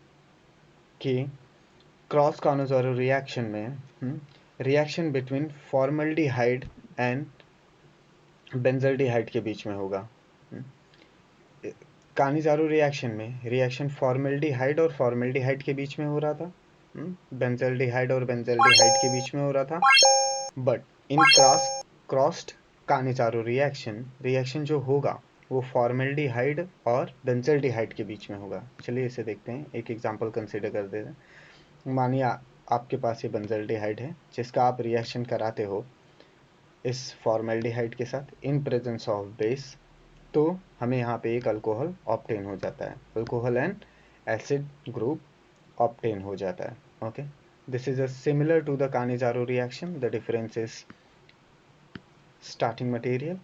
कि क्रॉस कानेजारो रिएक्शन में reaction between formaldehyde and benzaldehyde के बीच में होगा। कानेजारो रिएक्शन में रिएक्शन फॉर्मल्डिहाइड और फॉर्मल्डिहाइड के बीच में हो रहा था, बेंजल्डिहाइड और बेंजल्डिहाइड के बीच में हो रहा था। But in crossed Cannizzaro reaction जो होगा वो फॉर्मल्डिहाइड और बेंजल्डिहाइड के बीच में होगा। चलिए इसे देखते हैं, एक एग्जांपल कंसीडर कर देते हैं। मानिए आपके पास ये बेंजल्डिहाइड है जिसका आप रिएक्शन कराते हो इस फॉर्मल्डिहाइड के साथ इन प्रेजेंस ऑफ बेस, तो हमें यहाँ पे एक अल्कोहल ऑब्टेन हो जाता है, alcohol and acid group obtain हो जाता है, okay. This is similar to the Cannizzaro reaction, the difference is starting material.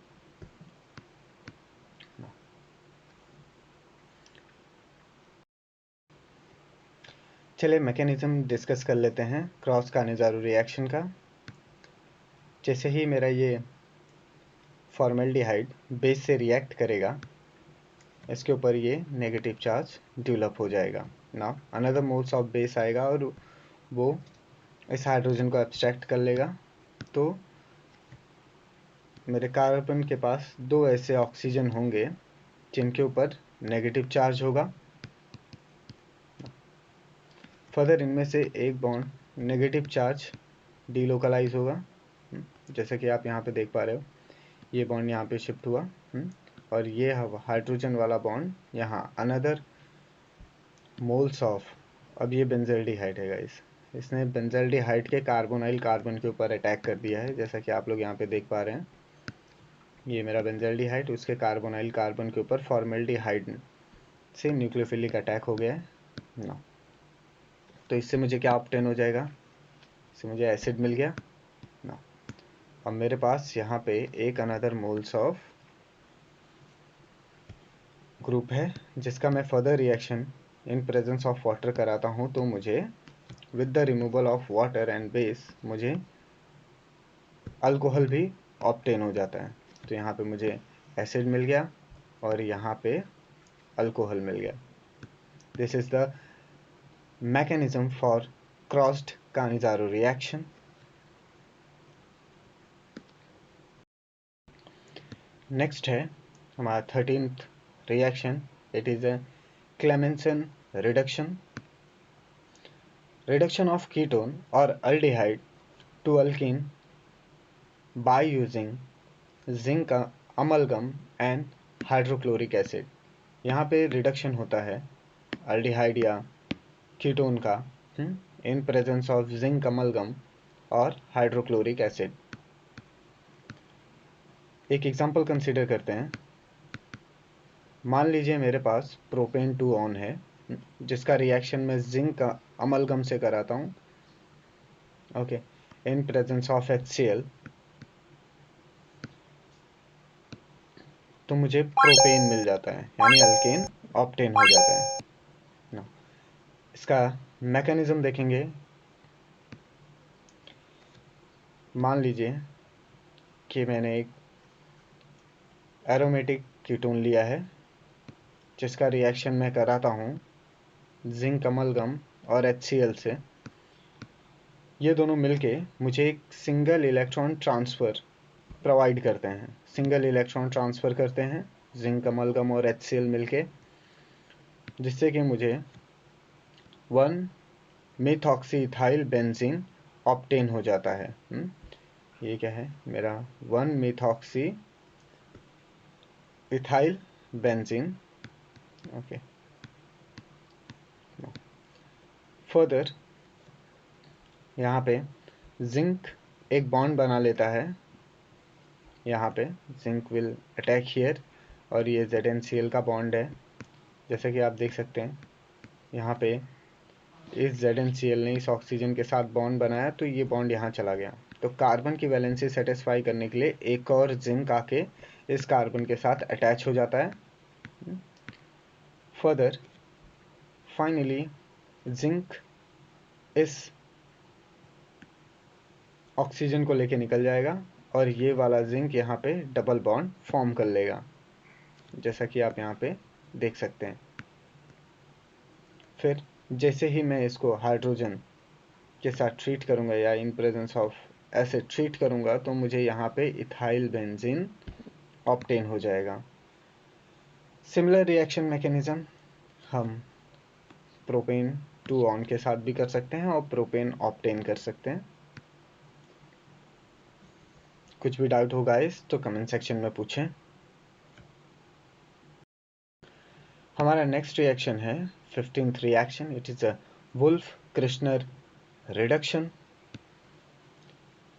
चलिए मैकेनिज्म डिस्कस कर लेते हैं क्रॉस कानेजारो रिएक्शन का। जैसे ही मेरा ये फॉर्मल्डिहाइड बेस से रिएक्ट करेगा इसके ऊपर ये नेगेटिव चार्ज डेवलप हो जाएगा ना। अनदर मोल्स ऑफ बेस आएगा और वो इस हाइड्रोजन को एब्स्ट्रैक्ट कर लेगा। तो मेरे कार्बन के पास 2 ऐसे ऑक्सीजन होंगे जिनके ऊपर नेगेटिव चार्ज होगा। फर्दर इनमें से एक बॉन्ड नेगेटिव चार्ज डीलोकलाइज होगा, जैसे कि आप यहाँ पे देख पा रहे हो। ये बॉन्ड यहाँ पे शिफ्ट हुआ और ये हाइड्रोजन वाला बॉन्ड यहाँ अनदर मोल्स ऑफ, अब ये बेंजल्डिहाइड है गाइस, इसने बेंजल्डिहाइड के कार्बोनाइल कार्बन के ऊपर अटैक कर दिया है, जैसा कि आप लोग यहाँ पे देख पा रहे हैं। ये मेरा बेंजल्डिहाइड उसके कार्बोनाइल कार्बन के ऊपर फॉर्मल्डिहाइड से न्यूक्लियोफिलिक अटैक हो गया है ना। तो इससे मुझे क्या ऑब्टेन हो जाएगा, इससे मुझे एसिड मिल गया ना। अब मेरे पास यहाँ पे एक अनदर मोल्स ऑफ ग्रुप है जिसका मैं further reaction in presence of water कराता हूँ, तो मुझे with the removal of water and base मुझे अल्कोहल भी ऑब्टेन हो जाता है। तो यहाँ पे मुझे एसिड मिल गया और यहाँ पे अल्कोहल मिल गया। This is the mechanism for crossed Cannizzaro reaction. Next है हमारा 13th reaction, it is a Clemmensen reduction. Reduction of ketone or aldehyde to alkene by using zinc amalgam and hydrochloric acid। यहाँ पे reduction होता है aldehyde या ketone का इन presence of zinc amalgam और hydrochloric acid. एक एग्जांपल कंसीडर करते हैं। मान लीजिए मेरे पास प्रोपेन 2 ऑन है, जिसका रिएक्शन मैं जिंक अमलगम से कराता हूँ, okay, in presence of HCl, तो मुझे प्रोपेन मिल जाता है, यानी अल्केन ऑब्टेन हो जाता है ना। इसका मैकेनिज्म देखेंगे। मान लीजिए कि मैंने एक एरोमेटिक कीटोन लिया है, जिसका रिएक्शन मैं कराता हूँ जिंक अमलगम और HCl से। ये दोनों मिलके मुझे एक सिंगल इलेक्ट्रॉन ट्रांसफ़र प्रोवाइड करते हैं, सिंगल इलेक्ट्रॉन ट्रांसफ़र करते हैं जिंक अमलगम और HCl मिलके, जिससे कि मुझे 1-methoxyethyl बेंजीन ऑब्टेन हो जाता है। ये क्या है मेरा 1-methoxyethyl बेंजीन, ओके। फर्दर यहाँ पे जिंक एक बॉन्ड बना लेता है, यहाँ पे जिंक विल अटैक हियर, और ये ZnCl का बॉन्ड है। जैसे कि आप देख सकते हैं यहाँ पे इस ZnCl ने इस ऑक्सीजन के साथ बॉन्ड बनाया, तो ये बॉन्ड यहाँ चला गया। तो कार्बन की वैलेंसी सेटिस्फाई करने के लिए एक और जिंक आके इस कार्बन के साथ अटैच हो जाता है। फर्दर फाइनली जिंक इस ऑक्सीजन को लेके निकल जाएगा और ये वाला जिंक यहाँ पे डबल बॉन्ड फॉर्म कर लेगा, जैसा कि आप यहाँ पे देख सकते हैं। फिर जैसे ही मैं इसको हाइड्रोजन के साथ ट्रीट करूँगा या इन प्रेजेंस ऑफ एसिड ट्रीट करूँगा, तो मुझे यहाँ पे इथाइल बेंजीन ऑब्टेन हो जाएगा। सिमिलर रिएक्शन मैकेनिज्म हम प्रोपेन 2 ऑन के साथ भी कर सकते हैं और प्रोपेन ऑब्टेन कर सकते हैं। कुछ भी डाउट हो गाइस तो कमेंट सेक्शन में पूछें। हमारा नेक्स्ट रिएक्शन है 15th reaction, it is a Wolff Kishner reduction.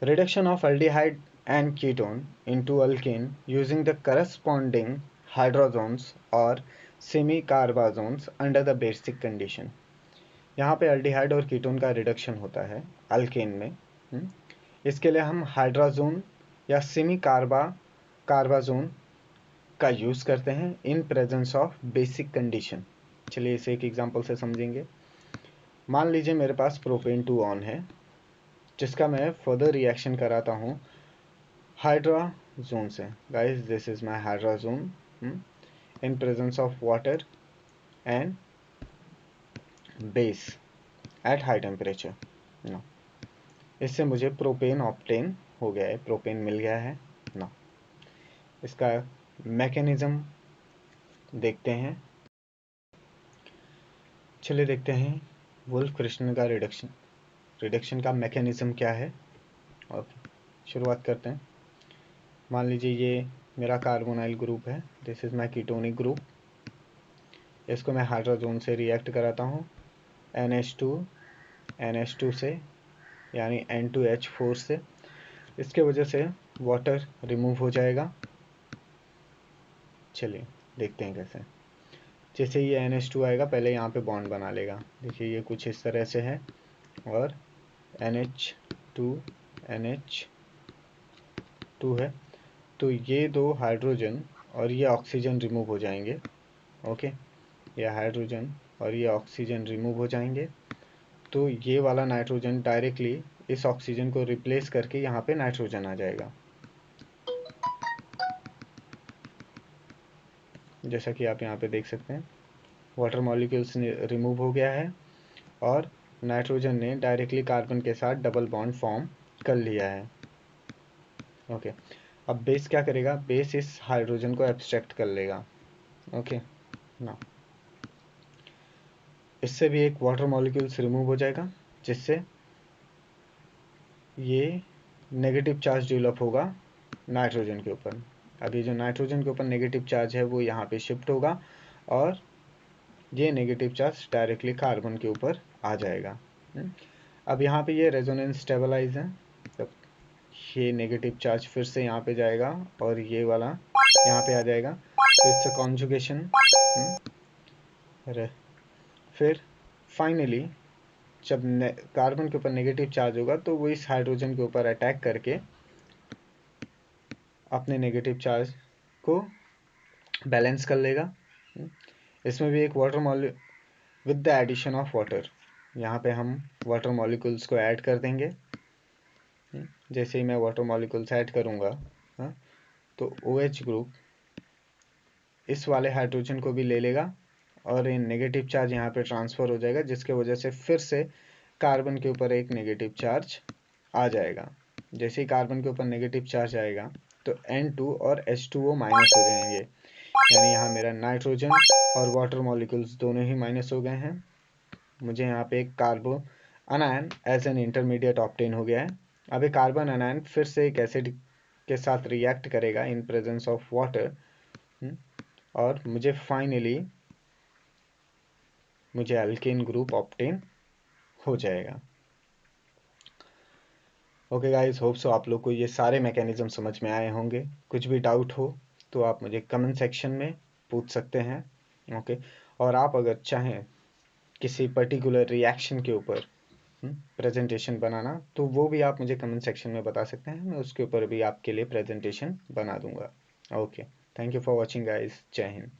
Reduction of aldehyde and ketone into alkene using the corresponding hydrogens or semi-carbazones under the basic condition। यहाँ पे अल्डिहाइड और ketone का reduction होता है अल्केन में। इसके लिए हम हाइड्रोजोन या सेमी कार्बाजोन का यूज़ करते हैं इन प्रेजेंस ऑफ बेसिक कंडीशन। चलिए इसे एक एग्जांपल से समझेंगे। मान लीजिए मेरे पास प्रोपेन 2 ऑन है, जिसका मैं फर्दर रिएक्शन कराता हूँ हाइड्राजोन से। Guys this is my hydrazone in presence of water and base at high temperature ना। इससे मुझे प्रोपेन ऑब्टेन हो गया है, प्रोपेन मिल गया है ना। इसका मैकेनिज्म देखते हैं। चलिए देखते हैं वुल्फ-किर्शनर का रिडक्शन का मैकेनिज्म क्या है। ओके, शुरुआत करते हैं। मान लीजिए ये मेरा कार्बोनाइल ग्रुप है, this is my ketonic group. इसको मैं हाइड्रोजोन से रिएक्ट कराता हूँ NH2 से, यानी N2H4 से। इसके वजह से वाटर रिमूव हो जाएगा। चलिए देखते हैं कैसे। जैसे ये NH2 आएगा, पहले यहाँ पे बॉन्ड बना लेगा। देखिए ये कुछ इस तरह से है, और NH2 है, तो ये दो हाइड्रोजन और ये ऑक्सीजन रिमूव हो जाएंगे। ओके, ये हाइड्रोजन और ये ऑक्सीजन रिमूव हो जाएंगे, तो ये वाला नाइट्रोजन डायरेक्टली इस ऑक्सीजन को रिप्लेस करके यहाँ पे नाइट्रोजन आ जाएगा। जैसा कि आप यहाँ पे देख सकते हैं, वाटर मॉलिक्यूल्स रिमूव हो गया है और नाइट्रोजन ने डायरेक्टली कार्बन के साथ डबल बॉन्ड फॉर्म कर लिया है। ओके, अब बेस क्या करेगा, बेस इस हाइड्रोजन को एब्स्ट्रैक्ट कर लेगा। ओके ना, इससे भी एक वाटर मॉलिक्यूल्स रिमूव हो जाएगा, जिससे ये नेगेटिव चार्ज डेवलप होगा नाइट्रोजन के ऊपर। अब ये जो नाइट्रोजन के ऊपर नेगेटिव चार्ज है वो यहाँ पे शिफ्ट होगा और ये नेगेटिव चार्ज डायरेक्टली कार्बन के ऊपर आ जाएगा। अब यहाँ पे ये रेजोनेंस स्टेबलाइज है, तब ये नेगेटिव चार्ज फिर से यहाँ पे जाएगा और ये वाला यहाँ पे आ जाएगा, तो इससे कॉन्जुगेशन। फिर फाइनली जब कार्बन के ऊपर नेगेटिव चार्ज होगा तो वो इस हाइड्रोजन के ऊपर अटैक करके अपने नेगेटिव चार्ज को बैलेंस कर लेगा। इसमें भी एक water with the addition of water, यहाँ पे हम वाटर मॉलिक्यूल्स को ऐड कर देंगे। जैसे ही मैं वाटर मॉलिक्यूल्स ऐड करूँगा तो OH ग्रुप इस वाले हाइड्रोजन को भी ले लेगा और ये नेगेटिव चार्ज यहाँ पे ट्रांसफ़र हो जाएगा, जिसके वजह से फिर से कार्बन के ऊपर एक नेगेटिव चार्ज आ जाएगा। जैसे ही कार्बन के ऊपर नेगेटिव चार्ज आएगा तो N2 और H2O माइनस हो जाएंगे, यानी यहाँ मेरा नाइट्रोजन और वाटर मॉलिक्यूल्स दोनों ही माइनस हो गए हैं। मुझे यहाँ पे एक carbo anion as an intermediate obtain हो गया है। अब ये कार्बन अनायन फिर से एक एसिड के साथ रिएक्ट करेगा इन प्रेजेंस ऑफ वाटर और मुझे फाइनली अल्केन ग्रुप ऑब्टेन हो जाएगा। ओके गाइस, होप सो आप लोग को ये सारे मैकेनिज्म समझ में आए होंगे। कुछ भी डाउट हो तो आप मुझे कमेंट सेक्शन में पूछ सकते हैं। ओके, और आप अगर चाहें किसी पर्टिकुलर रिएक्शन के ऊपर प्रेजेंटेशन बनाना तो वो भी आप मुझे कमेंट सेक्शन में बता सकते हैं, मैं उसके ऊपर भी आपके लिए प्रेजेंटेशन बना दूंगा। Okay, thank you for watching guys, जय हिंद।